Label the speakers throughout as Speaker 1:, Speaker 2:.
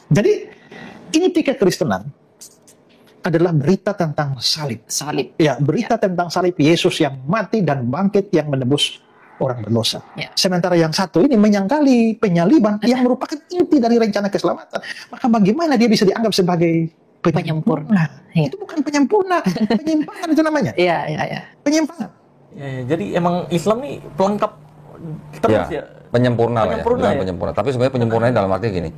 Speaker 1: Jadi inti kekristenan adalah berita tentang salib.
Speaker 2: Salib.
Speaker 1: Ya, berita tentang salib Yesus yang mati dan bangkit yang menebus orang berdosa.
Speaker 2: Ya.
Speaker 1: Sementara yang satu ini menyangkali penyaliban yang merupakan inti dari rencana keselamatan. Maka bagaimana dia bisa dianggap sebagai penyempurna?
Speaker 2: Ya.
Speaker 1: Itu bukan penyempurna, penyimpangan itu namanya.
Speaker 2: Iya.
Speaker 1: Penyimpangan.
Speaker 3: Ya, jadi emang Islam nih pelengkap terus ya.
Speaker 4: Penyempurna lah
Speaker 3: Penyempurna
Speaker 4: ya. Penyempurna. Tapi sebenarnya penyempurnanya dalam arti gini.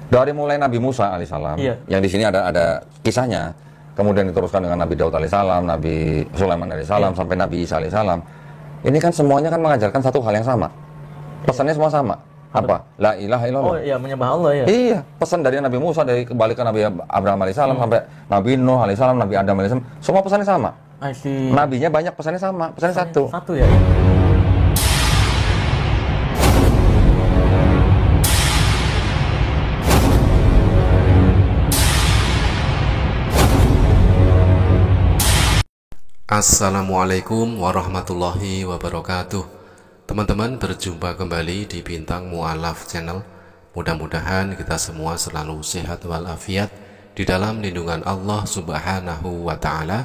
Speaker 4: Dari mulai Nabi Musa alaihissalam, yang di sini ada kisahnya, kemudian diteruskan dengan Nabi Daud alaihissalam, Nabi Sulaiman alaihissalam, sampai Nabi Isa alaihissalam. Ini kan semuanya kan mengajarkan satu hal yang sama. Pesannya semua sama. Apa? La ilaha illallah.
Speaker 3: Oh iya, menyembah Allah ya.
Speaker 4: Iya, pesan dari Nabi Musa, dari kembali ke Nabi Abraham alaihissalam sampai Nabi Nuh alaihissalam, Nabi Adam alaihissalam, semua pesannya sama. Nabinya banyak, pesannya sama, pesannya satu.
Speaker 3: Satu ya.
Speaker 5: Assalamualaikum warahmatullahi wabarakatuh. Teman-teman, berjumpa kembali di Bintang Mu'alaf Channel. Mudah-mudahan kita semua selalu sehat walafiat di dalam lindungan Allah Subhanahu wa Ta'ala,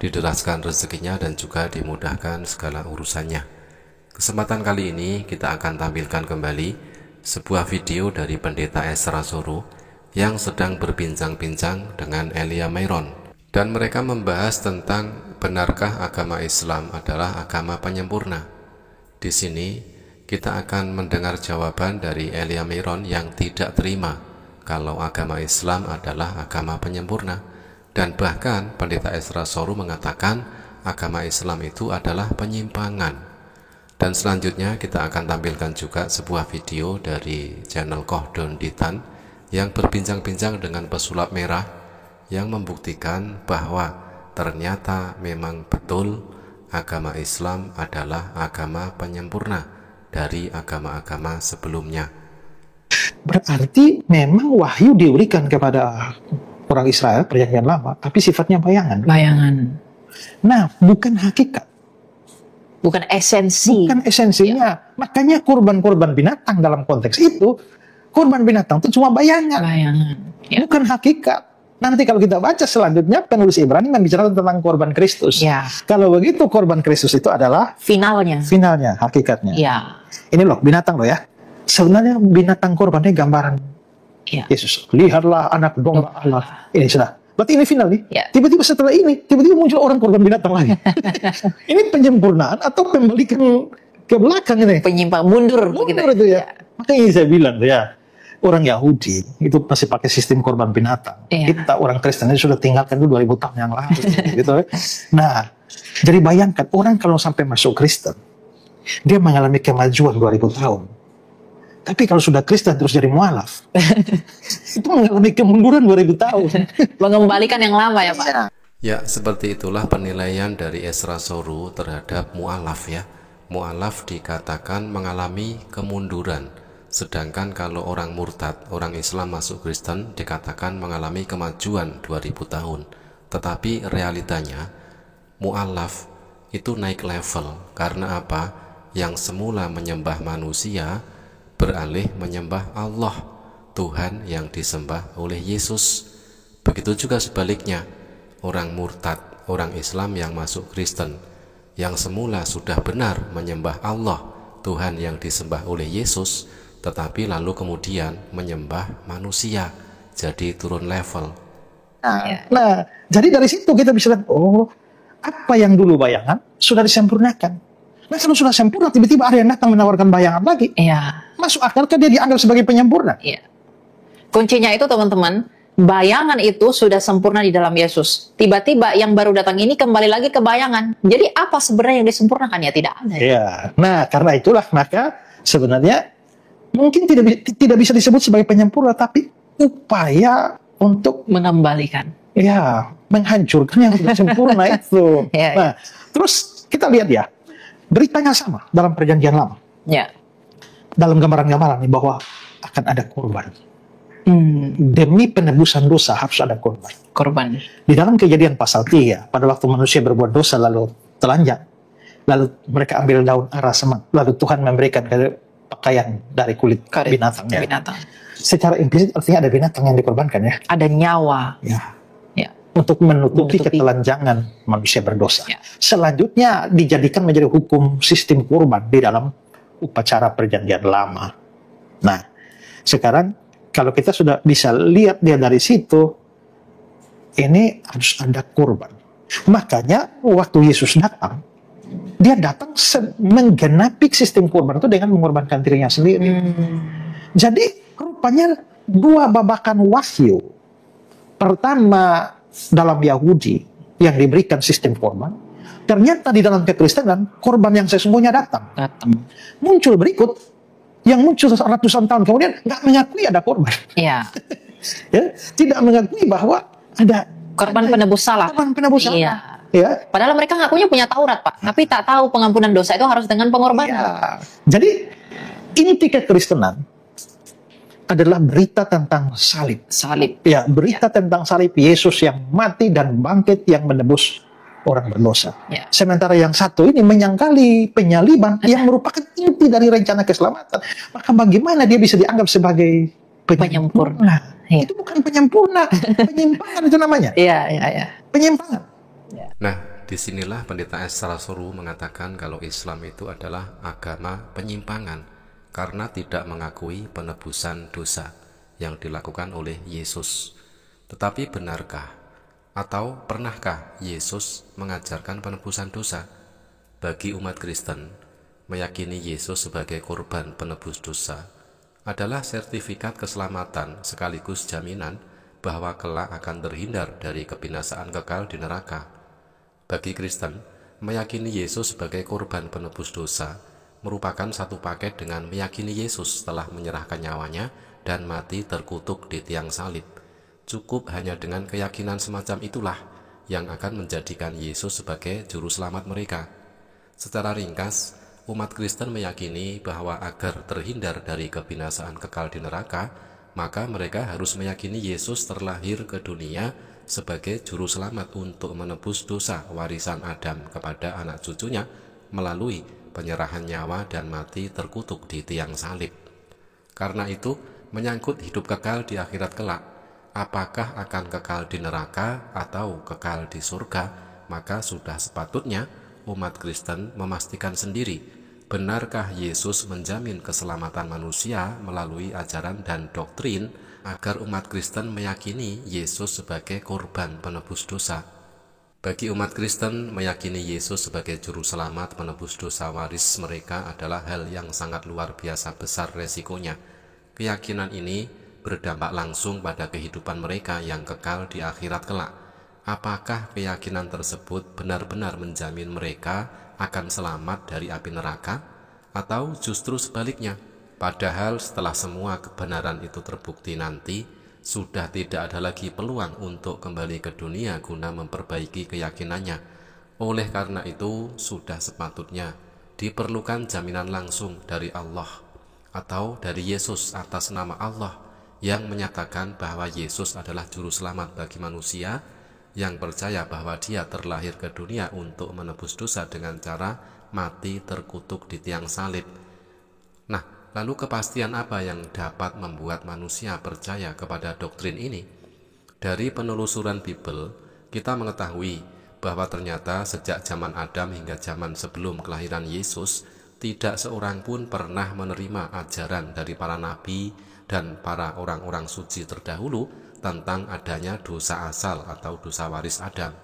Speaker 5: dideraskan rezekinya dan juga dimudahkan segala urusannya. Kesempatan kali ini kita akan tampilkan kembali sebuah video dari Pendeta Ezra Soru yang sedang berbincang-bincang dengan Elia Mayron. Dan mereka membahas tentang benarkah agama Islam adalah agama penyempurna. Di sini kita akan mendengar jawaban dari Elia Mayron yang tidak terima kalau agama Islam adalah agama penyempurna. Dan bahkan Pendeta Ezra Soru mengatakan agama Islam itu adalah penyimpangan. Dan selanjutnya kita akan tampilkan juga sebuah video dari channel Kohdon Ditan yang berbincang-bincang dengan pesulap merah yang membuktikan bahwa ternyata memang betul agama Islam adalah agama penyempurna dari agama-agama sebelumnya.
Speaker 1: Berarti memang wahyu diberikan kepada orang Israel perjanjian lama, tapi sifatnya bayangan.
Speaker 2: Bayangan.
Speaker 1: Nah, bukan hakikat.
Speaker 2: Bukan esensi.
Speaker 1: Bukan esensinya. Makanya kurban-kurban binatang dalam konteks itu, kurban binatang itu cuma bayangan.
Speaker 2: Bayangan. Ya.
Speaker 1: Bukan hakikat. Nanti kalau kita baca selanjutnya, penulis Ibrani membicarakan tentang korban Kristus.
Speaker 2: Ya.
Speaker 1: Kalau begitu korban Kristus itu adalah finalnya, hakikatnya.
Speaker 2: Ya.
Speaker 1: Ini loh binatang loh ya. Sebenarnya binatang korbannya gambaran Yesus. Lihatlah anak domba Allah. Ini sudah. Berarti ini final nih.
Speaker 2: Ya.
Speaker 1: Tiba-tiba setelah ini, tiba-tiba muncul orang korban binatang lagi. Ini penyempurnaan atau pembalikan ke belakang ini?
Speaker 2: Penyimpang mundur
Speaker 1: Itu ya. Makanya saya bilang tuh ya. Orang Yahudi itu masih pakai sistem korban binatang. Kita orang Kristen sudah tinggalkan itu 2000 tahun yang lalu. Gitu. Nah, jadi bayangkan orang kalau sampai masuk Kristen, dia mengalami kemajuan 2000 tahun. Tapi kalau sudah Kristen terus jadi mualaf, itu mengalami kemunduran 2000 tahun.
Speaker 2: Mengembalikan yang lama ya Pak?
Speaker 5: Ya, seperti itulah penilaian dari Ezra Soru terhadap mualaf ya. Mualaf dikatakan mengalami kemunduran. Sedangkan kalau orang murtad, orang Islam masuk Kristen dikatakan mengalami kemajuan 2000 tahun. Tetapi realitanya mu'alaf itu naik level. Karena apa? Yang semula menyembah manusia beralih menyembah Allah, Tuhan yang disembah oleh Yesus. Begitu juga sebaliknya, orang murtad, orang Islam yang masuk Kristen, yang semula sudah benar menyembah Allah, Tuhan yang disembah oleh Yesus, tetapi lalu kemudian menyembah manusia, jadi turun level.
Speaker 1: Nah, jadi dari situ kita bisa lihat, oh, apa yang dulu bayangan sudah disempurnakan. Nah, kalau sudah sempurna, tiba-tiba ada yang datang menawarkan bayangan lagi. Masuk akalkah dia dianggap sebagai penyempurna?
Speaker 2: Kuncinya itu teman-teman, bayangan itu sudah sempurna di dalam Yesus. Tiba-tiba yang baru datang ini kembali lagi ke bayangan. Jadi apa sebenarnya yang disempurnakan? Ya tidak ada.
Speaker 1: Nah, karena itulah maka sebenarnya mungkin tidak bisa disebut sebagai penyempurna, tapi upaya untuk
Speaker 2: mengembalikan.
Speaker 1: Menghancurkan yang sudah sempurna itu. Nah, terus kita lihat ya, beritanya sama dalam perjanjian lama. Dalam gambaran-gambaran nih bahwa akan ada korban. Demi penebusan dosa harus ada korban. Di dalam Kejadian pasal 3, pada waktu manusia berbuat dosa lalu telanjang, lalu mereka ambil daun ara semak, lalu Tuhan memberikan pakaian dari kulit binatang. secara implisit artinya ada binatang yang dikorbankan ya.
Speaker 2: Ada nyawa.
Speaker 1: Ya.
Speaker 2: Ya.
Speaker 1: Untuk menutupi ketelanjangan manusia berdosa.
Speaker 2: Ya.
Speaker 1: Selanjutnya dijadikan menjadi hukum sistem kurban di dalam upacara perjanjian lama. Nah, sekarang kalau kita sudah bisa lihat dia dari situ, ini harus ada kurban. Makanya waktu Yesus datang, dia datang menggenapi sistem kurban itu dengan mengorbankan dirinya sendiri. Jadi rupanya dua babakan wahyu. Pertama dalam Yahudi yang diberikan sistem korban, ternyata di dalam kekristenan korban yang sesungguhnya datang. Muncul berikut yang muncul ratusan tahun kemudian nggak mengakui ada korban.
Speaker 2: Ya.
Speaker 1: Ya, tidak mengakui bahwa ada
Speaker 2: korban penebus salah.
Speaker 1: Korban penebus salah.
Speaker 2: Iya.
Speaker 1: Ya.
Speaker 2: Padahal mereka ngakunya punya Taurat, Pak, tapi tak tahu pengampunan dosa itu harus dengan pengorbanan.
Speaker 1: Ya. Jadi inti kekristenan adalah berita tentang salib.
Speaker 2: Salib.
Speaker 1: Ya, berita tentang salib Yesus yang mati dan bangkit yang menebus orang berdosa.
Speaker 2: Ya.
Speaker 1: Sementara yang satu ini menyangkali penyaliban yang merupakan inti dari rencana keselamatan. Maka bagaimana dia bisa dianggap sebagai penyempurna?
Speaker 2: Ya.
Speaker 1: Itu bukan penyempurna, penyimpangan itu namanya.
Speaker 2: Iya, iya, iya.
Speaker 1: Penyimpangan.
Speaker 5: Nah, disinilah Pendeta S. Salasuru mengatakan kalau Islam itu adalah agama penyimpangan karena tidak mengakui penebusan dosa yang dilakukan oleh Yesus. Tetapi benarkah atau pernahkah Yesus mengajarkan penebusan dosa? Bagi umat Kristen, meyakini Yesus sebagai korban penebus dosa adalah sertifikat keselamatan sekaligus jaminan bahwa kelak akan terhindar dari kebinasaan kekal di neraka. Bagi Kristen, meyakini Yesus sebagai korban penebus dosa merupakan satu paket dengan meyakini Yesus telah menyerahkan nyawanya dan mati terkutuk di tiang salib. Cukup hanya dengan keyakinan semacam itulah yang akan menjadikan Yesus sebagai juru selamat mereka. Secara ringkas, umat Kristen meyakini bahwa agar terhindar dari kebinasaan kekal di neraka, maka mereka harus meyakini Yesus terlahir ke dunia sebagai juru selamat untuk menebus dosa warisan Adam kepada anak cucunya melalui penyerahan nyawa dan mati terkutuk di tiang salib. Karena itu, menyangkut hidup kekal di akhirat kelak, apakah akan kekal di neraka atau kekal di surga, maka sudah sepatutnya umat Kristen memastikan sendiri, benarkah Yesus menjamin keselamatan manusia melalui ajaran dan doktrin agar umat Kristen meyakini Yesus sebagai korban penebus dosa. Bagi umat Kristen, meyakini Yesus sebagai juru selamat penebus dosa waris mereka adalah hal yang sangat luar biasa besar resikonya. Keyakinan ini berdampak langsung pada kehidupan mereka yang kekal di akhirat kelak. Apakah keyakinan tersebut benar-benar menjamin mereka akan selamat dari api neraka? Atau justru sebaliknya? Padahal setelah semua kebenaran itu terbukti nanti, sudah tidak ada lagi peluang untuk kembali ke dunia guna memperbaiki keyakinannya. Oleh karena itu, sudah sepatutnya diperlukan jaminan langsung dari Allah atau dari Yesus atas nama Allah yang menyatakan bahwa Yesus adalah juru selamat bagi manusia yang percaya bahwa dia terlahir ke dunia untuk menebus dosa dengan cara mati terkutuk di tiang salib. Nah, lalu kepastian apa yang dapat membuat manusia percaya kepada doktrin ini? Dari penelusuran Bible, kita mengetahui bahwa ternyata sejak zaman Adam hingga zaman sebelum kelahiran Yesus, tidak seorang pun pernah menerima ajaran dari para nabi dan para orang-orang suci terdahulu tentang adanya dosa asal atau dosa waris Adam.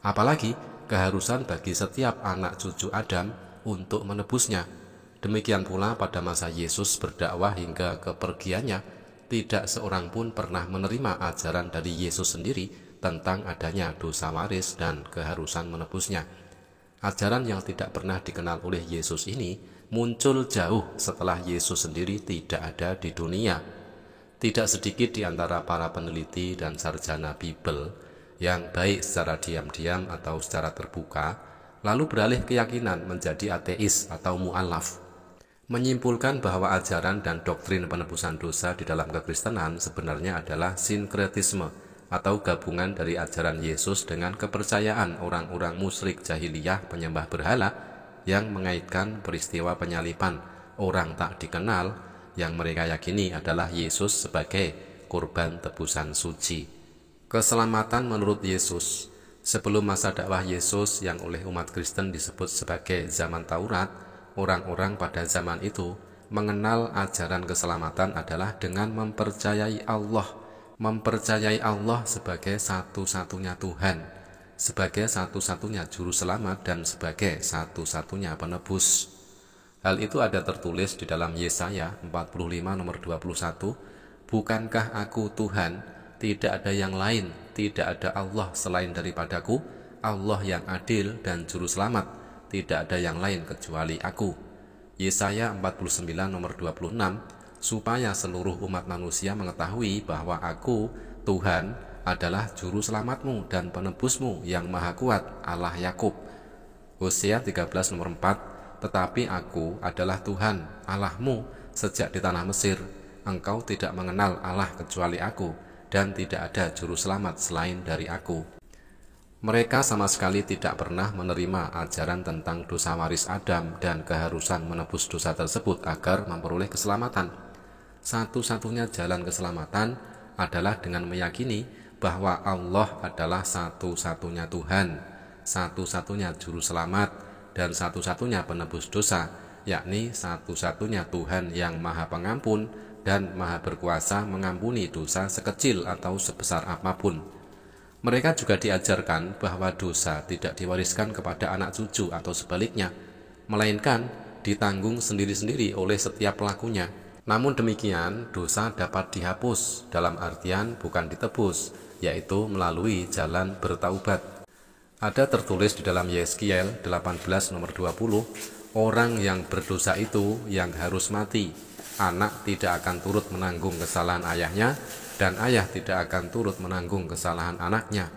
Speaker 5: Apalagi keharusan bagi setiap anak cucu Adam untuk menebusnya. Demikian pula pada masa Yesus berdakwah hingga kepergiannya, tidak seorang pun pernah menerima ajaran dari Yesus sendiri tentang adanya dosa waris dan keharusan menebusnya. Ajaran yang tidak pernah dikenal oleh Yesus ini muncul jauh setelah Yesus sendiri tidak ada di dunia. Tidak sedikit di antara para peneliti dan sarjana Bible yang baik secara diam-diam atau secara terbuka, lalu beralih keyakinan menjadi ateis atau mu'alaf, menyimpulkan bahwa ajaran dan doktrin penebusan dosa di dalam kekristenan sebenarnya adalah sinkretisme atau gabungan dari ajaran Yesus dengan kepercayaan orang-orang musyrik jahiliyah penyembah berhala yang mengaitkan peristiwa penyaliban orang tak dikenal yang mereka yakini adalah Yesus sebagai kurban tebusan suci. Keselamatan menurut Yesus. Sebelum masa dakwah Yesus yang oleh umat Kristen disebut sebagai zaman Taurat, orang-orang pada zaman itu mengenal ajaran keselamatan adalah dengan mempercayai Allah sebagai satu-satunya Tuhan, sebagai satu-satunya juru selamat dan sebagai satu-satunya penebus. Hal itu ada tertulis di dalam Yesaya 45 nomor 21, "Bukankah aku Tuhan, tidak ada yang lain, tidak ada Allah selain daripadaku, Allah yang adil dan juru selamat, tidak ada yang lain kecuali aku." Yesaya 49 nomor 26, supaya seluruh umat manusia mengetahui bahwa aku, Tuhan, adalah juru selamatmu dan penebusmu yang maha kuat, Allah Yakub. Hosea 13 nomor 4, "Tetapi aku adalah Tuhan, Allahmu, sejak di tanah Mesir. Engkau tidak mengenal Allah kecuali aku, dan tidak ada juru selamat selain dari aku." Mereka sama sekali tidak pernah menerima ajaran tentang dosa waris Adam dan keharusan menebus dosa tersebut agar memperoleh keselamatan. Satu-satunya jalan keselamatan adalah dengan meyakini bahwa Allah adalah satu-satunya Tuhan, satu-satunya juru selamat, dan satu-satunya penebus dosa, yakni satu-satunya Tuhan yang maha pengampun dan maha berkuasa mengampuni dosa sekecil atau sebesar apapun. Mereka juga diajarkan bahwa dosa tidak diwariskan kepada anak cucu atau sebaliknya, melainkan ditanggung sendiri-sendiri oleh setiap pelakunya. Namun demikian, dosa dapat dihapus, dalam artian bukan ditebus, yaitu melalui jalan bertaubat. Ada tertulis di dalam Yeskiel 18 nomor 20, "Orang yang berdosa itu yang harus mati. Anak tidak akan turut menanggung kesalahan ayahnya, dan ayah tidak akan turut menanggung kesalahan anaknya.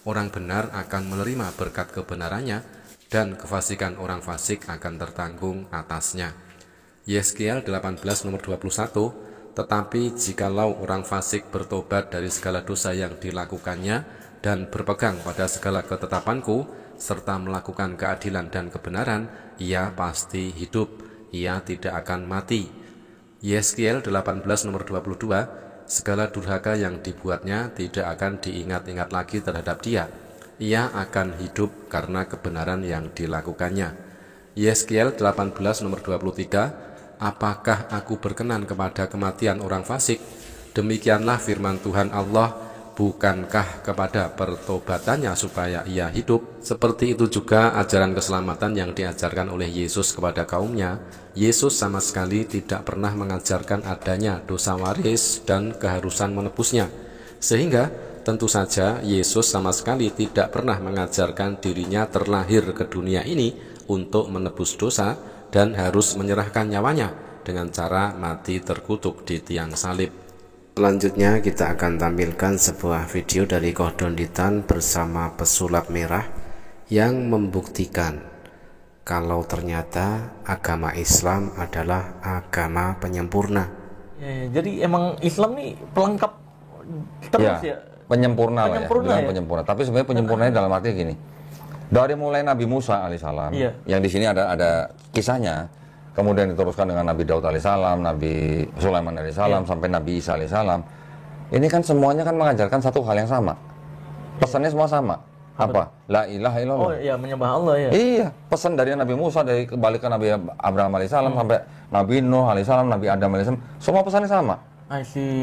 Speaker 5: Orang benar akan menerima berkat kebenarannya, dan kefasikan orang fasik akan tertanggung atasnya." Yeskiel 18 nomor 21, "Tetapi jikalau orang fasik bertobat dari segala dosa yang dilakukannya dan berpegang pada segala ketetapanku, serta melakukan keadilan dan kebenaran, ia pasti hidup, ia tidak akan mati." Yeskiel 18 nomor 22, "Segala durhaka yang dibuatnya tidak akan diingat-ingat lagi terhadap dia, ia akan hidup karena kebenaran yang dilakukannya." Yeskiel 18 nomor 23, "Apakah aku berkenan kepada kematian orang fasik? Demikianlah firman Tuhan Allah, bukankah kepada pertobatannya supaya ia hidup?" Seperti itu juga ajaran keselamatan yang diajarkan oleh Yesus kepada kaumnya. Yesus sama sekali tidak pernah mengajarkan adanya dosa waris dan keharusan menebusnya. Sehingga tentu saja Yesus sama sekali tidak pernah mengajarkan dirinya terlahir ke dunia ini untuk menebus dosa dan harus menyerahkan nyawanya dengan cara mati terkutuk di tiang salib. Selanjutnya kita akan tampilkan sebuah video dari Kohdonditan bersama pesulap merah yang membuktikan kalau ternyata agama Islam adalah agama penyempurna.
Speaker 3: Jadi emang Islam nih pelengkap terus ya?
Speaker 4: Penyempurna lah ya, bilang penyempurna. Tapi sebenarnya penyempurnanya dalam arti gini. Dari mulai Nabi Musa alaihissalam, yang di sini ada kisahnya, kemudian diteruskan dengan Nabi Daud alaihissalam, Nabi Sulaiman alaihissalam, sampai Nabi Isa alaihissalam. Ini kan semuanya kan mengajarkan satu hal yang sama. Pesannya semua sama. Apa? La ilaha illallah.
Speaker 3: Oh iya, menyembah Allah ya.
Speaker 4: Iya, pesan dari Nabi Musa, dari kembali ke Nabi Abraham alaihissalam sampai Nabi Nuh alaihissalam, Nabi Adam alaihissalam, semua pesannya sama.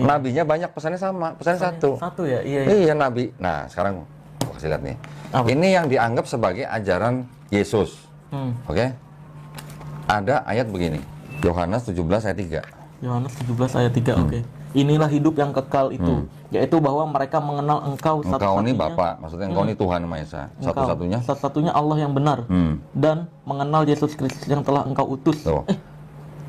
Speaker 4: Nabinya banyak, pesannya sama, pesannya satu.
Speaker 3: Satu ya, iya.
Speaker 4: Iya, Nabi. Nah, sekarang gua kasih lihat nih. Apa? Ini yang dianggap sebagai ajaran Yesus. Oke? Ada ayat begini. Yohanes 17 ayat 3.
Speaker 3: Yohanes 17 ayat 3, oke. Inilah hidup yang kekal itu, yaitu bahwa mereka mengenal Engkau satu-satunya.
Speaker 4: Engkau ini Bapa, maksudnya Engkau ini Tuhan Maha Esa, satu-satunya.
Speaker 3: Satu-satunya Allah yang benar, dan mengenal Yesus Kristus yang telah Engkau utus.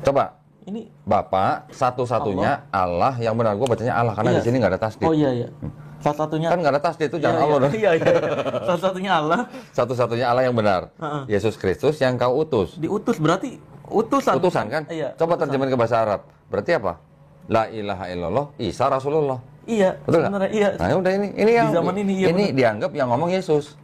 Speaker 4: Coba.
Speaker 3: Ini
Speaker 4: Bapa, satu-satunya Allah yang benar. Gue bacanya Allah karena di sini nggak ada tasdid.
Speaker 3: Oh iya. Satu-satunya
Speaker 4: kan nggak ada tasdid itu, jangan Allah dong.
Speaker 3: Iya. Satu-satunya Allah.
Speaker 4: Satu-satunya Allah yang benar. Yesus Kristus yang Kau utus.
Speaker 3: Diutus berarti utusan.
Speaker 4: Utusan kan?
Speaker 3: Iya,
Speaker 4: coba terjemahin ke bahasa Arab. Berarti apa? La ilaha illallah, Isa Rasulullah.
Speaker 3: Iya.
Speaker 4: Betul nggak?
Speaker 3: Iya.
Speaker 4: Nah udah ini yang
Speaker 3: di zaman ini,
Speaker 4: ini dianggap yang ngomong Yesus.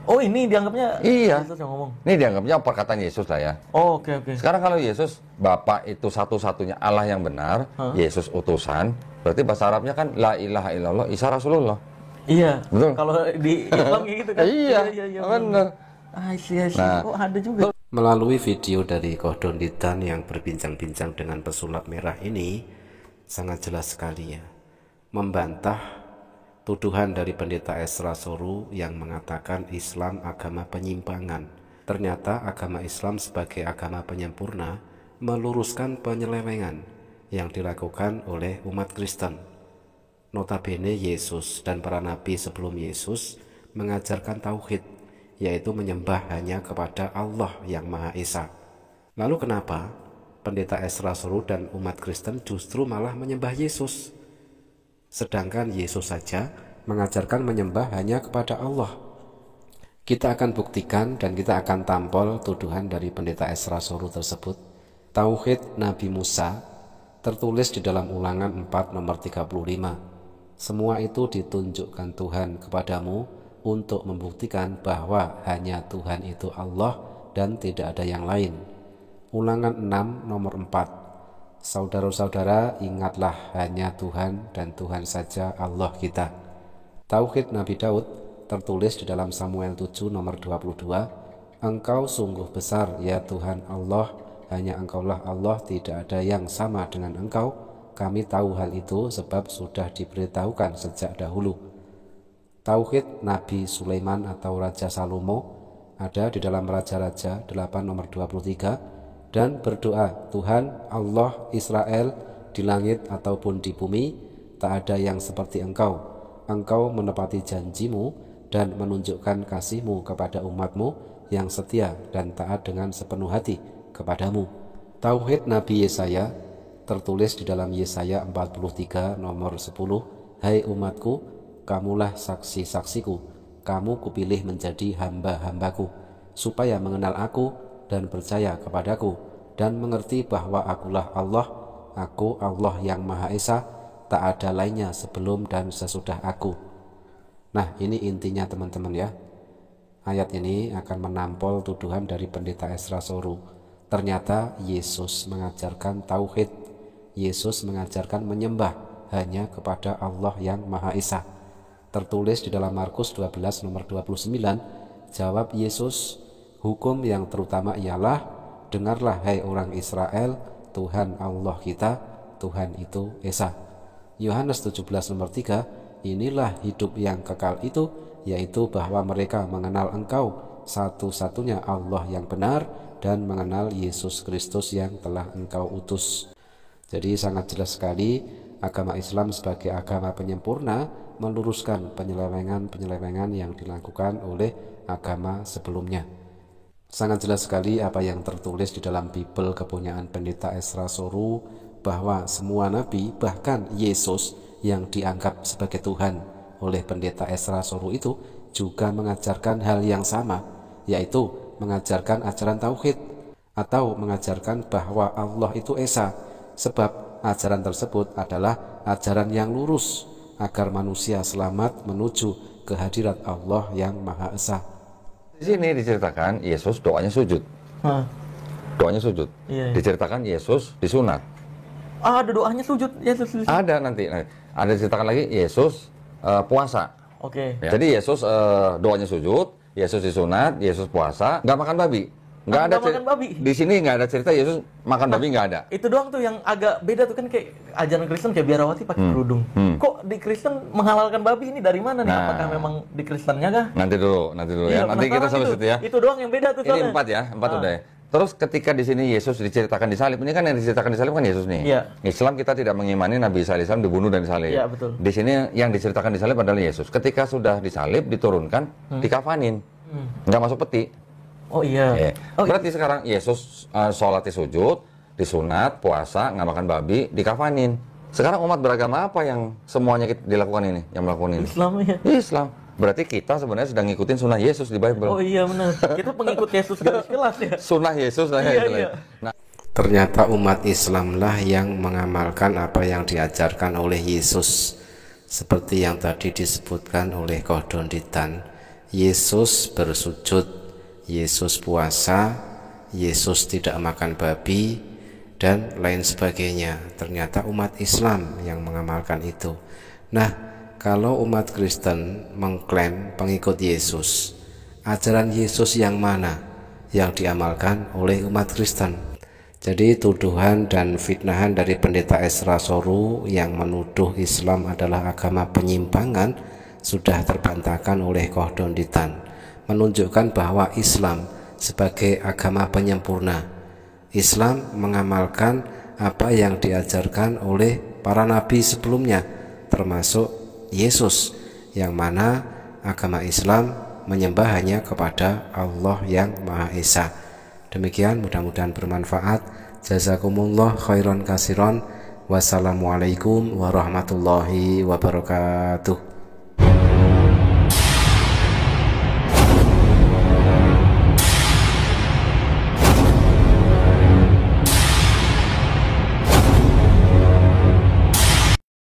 Speaker 3: Oh, ini dianggapnya
Speaker 4: iya.
Speaker 3: Yesus yang ngomong.
Speaker 4: Ini dianggapnya perkataan Yesus lah ya.
Speaker 3: Oh, oke.
Speaker 4: Sekarang kalau Yesus, Bapa itu satu-satunya Allah yang benar, Yesus utusan, berarti bahasa Arabnya kan la ilaha illallah Isa Rasulullah.
Speaker 3: Iya.
Speaker 4: Betul.
Speaker 3: Kalau di Islam gitu kan.
Speaker 4: Iya, benar.
Speaker 3: Nah, oh, ada juga.
Speaker 5: Melalui video dari Kohdon Ditan yang berbincang-bincang dengan pesulap merah ini, sangat jelas sekali ya, membantah tuduhan dari pendeta Esra Soru yang mengatakan Islam agama penyimpangan. Ternyata agama Islam sebagai agama penyempurna meluruskan penyelewengan yang dilakukan oleh umat Kristen. Notabene Yesus dan para nabi sebelum Yesus mengajarkan tauhid, yaitu menyembah hanya kepada Allah yang Maha Esa. Lalu kenapa pendeta Esra Soru dan umat Kristen justru malah menyembah Yesus? Sedangkan Yesus saja mengajarkan menyembah hanya kepada Allah. Kita akan buktikan dan kita akan tampol tuduhan dari pendeta Esra Soru tersebut. Tauhid Nabi Musa tertulis di dalam Ulangan 4 nomor 35. Semua itu ditunjukkan Tuhan kepadamu untuk membuktikan bahwa hanya Tuhan itu Allah dan tidak ada yang lain. Ulangan 6 nomor 4. Saudara-saudara, ingatlah hanya Tuhan dan Tuhan saja Allah kita. Tauhid Nabi Daud tertulis di dalam Samuel 7 nomor 22. Engkau sungguh besar ya Tuhan Allah, hanya Engkaulah Allah, tidak ada yang sama dengan Engkau. Kami tahu hal itu sebab sudah diberitahukan sejak dahulu. Tauhid Nabi Sulaiman atau Raja Salomo ada di dalam Raja-Raja 8 nomor 23. Dan berdoa, Tuhan Allah Israel, di langit ataupun di bumi tak ada yang seperti Engkau. Engkau menepati janjimu dan menunjukkan kasihmu kepada umatmu yang setia dan taat dengan sepenuh hati kepadamu. Tauhid Nabi Yesaya tertulis di dalam Yesaya 43 nomor 10. Hai umatku, kamulah saksi-saksiku, kamu kupilih menjadi hamba-hambaku, supaya mengenal aku dan percaya kepadaku, dan mengerti bahwa akulah Allah, aku Allah yang Maha Esa, tak ada lainnya sebelum dan sesudah aku. Nah, ini intinya teman-teman ya. Ayat ini akan menampol tuduhan dari pendeta Esra Soru. Ternyata Yesus mengajarkan tauhid. Yesus mengajarkan menyembah hanya kepada Allah yang Maha Esa. Tertulis di dalam Markus 12 nomor 29, jawab Yesus, hukum yang terutama ialah, dengarlah hai orang Israel, Tuhan Allah kita, Tuhan itu Esa. Yohanes 17 nomor 3, inilah hidup yang kekal itu, yaitu bahwa mereka mengenal Engkau satu-satunya Allah yang benar, dan mengenal Yesus Kristus yang telah Engkau utus. Jadi sangat jelas sekali, agama Islam sebagai agama penyempurna meluruskan penyelewengan-penyelewengan yang dilakukan oleh agama sebelumnya. Sangat jelas sekali apa yang tertulis di dalam Bible kepunyaan pendeta Esra Soru, bahwa semua nabi, bahkan Yesus yang dianggap sebagai Tuhan oleh pendeta Esra Soru itu juga mengajarkan hal yang sama, yaitu mengajarkan ajaran tauhid atau mengajarkan bahwa Allah itu Esa, sebab ajaran tersebut adalah ajaran yang lurus agar manusia selamat menuju kehadirat Allah yang Maha Esa.
Speaker 4: Di sini diceritakan Yesus doanya sujud. Doanya sujud. Iya. Diceritakan Yesus disunat.
Speaker 3: Ada doanya sujud, Yesus sujud.
Speaker 4: Ada nanti. Ada diceritakan lagi Yesus puasa.
Speaker 3: Oke.
Speaker 4: Ya. Jadi Yesus doanya sujud, Yesus disunat, Yesus puasa, nggak makan babi. Nggak ada makan babi. Di sini nggak ada cerita Yesus makan babi, nggak ada.
Speaker 3: Itu doang tuh yang agak beda tuh, kan kayak ajaran Kristen kayak biarawati pakai kerudung. Kok di Kristen menghalalkan babi, ini dari mana nih? Apakah memang di Kristennya kah?
Speaker 4: Nanti dulu ya. Nanti kita sampai situ ya.
Speaker 3: Itu doang yang beda tuh.
Speaker 4: Ini 4 ya, 4 udah ya. Terus ketika di sini Yesus diceritakan di salib, ini kan yang diceritakan di salib kan Yesus nih.
Speaker 3: Iya.
Speaker 4: Islam kita tidak mengimani Nabi Isa alaihissalam dibunuh dan disalib.
Speaker 3: Iya, betul.
Speaker 4: Di sini yang diceritakan di salib adalah Yesus. Ketika sudah disalib, diturunkan, dikafanin, nggak masuk peti.
Speaker 3: Oh iya.
Speaker 4: Berarti sekarang Yesus sholat sujud, disunat, puasa, nggak makan babi, dikafanin. Sekarang umat beragama apa yang semuanya dilakukan ini, yang melakukan ini?
Speaker 3: Islam ya.
Speaker 4: Islam. Berarti kita sebenarnya sedang ngikutin sunnah Yesus di Bible.
Speaker 3: Oh iya benar. Kita pengikut Yesus garis kelas ya.
Speaker 4: Sunnah Yesus lah ya.
Speaker 3: Iya.
Speaker 4: Nah,
Speaker 5: ternyata umat Islamlah yang mengamalkan apa yang diajarkan oleh Yesus. Seperti yang tadi disebutkan oleh Kohdon Ditan, Yesus bersujud, Yesus puasa, Yesus tidak makan babi, dan lain sebagainya. Ternyata umat Islam yang mengamalkan itu. Nah, kalau umat Kristen mengklaim pengikut Yesus, ajaran Yesus yang mana yang diamalkan oleh umat Kristen? Jadi tuduhan dan fitnahan dari pendeta Esra Soru yang menuduh Islam adalah agama penyimpangan sudah terbantahkan oleh Kohdon Ditan, menunjukkan bahwa Islam sebagai agama penyempurna. Islam mengamalkan apa yang diajarkan oleh para nabi sebelumnya, termasuk Yesus, yang mana agama Islam menyembah hanya kepada Allah yang Maha Esa. Demikian, mudah-mudahan bermanfaat. Jazakumullah khairan kasiron. Wassalamualaikum warahmatullahi wabarakatuh.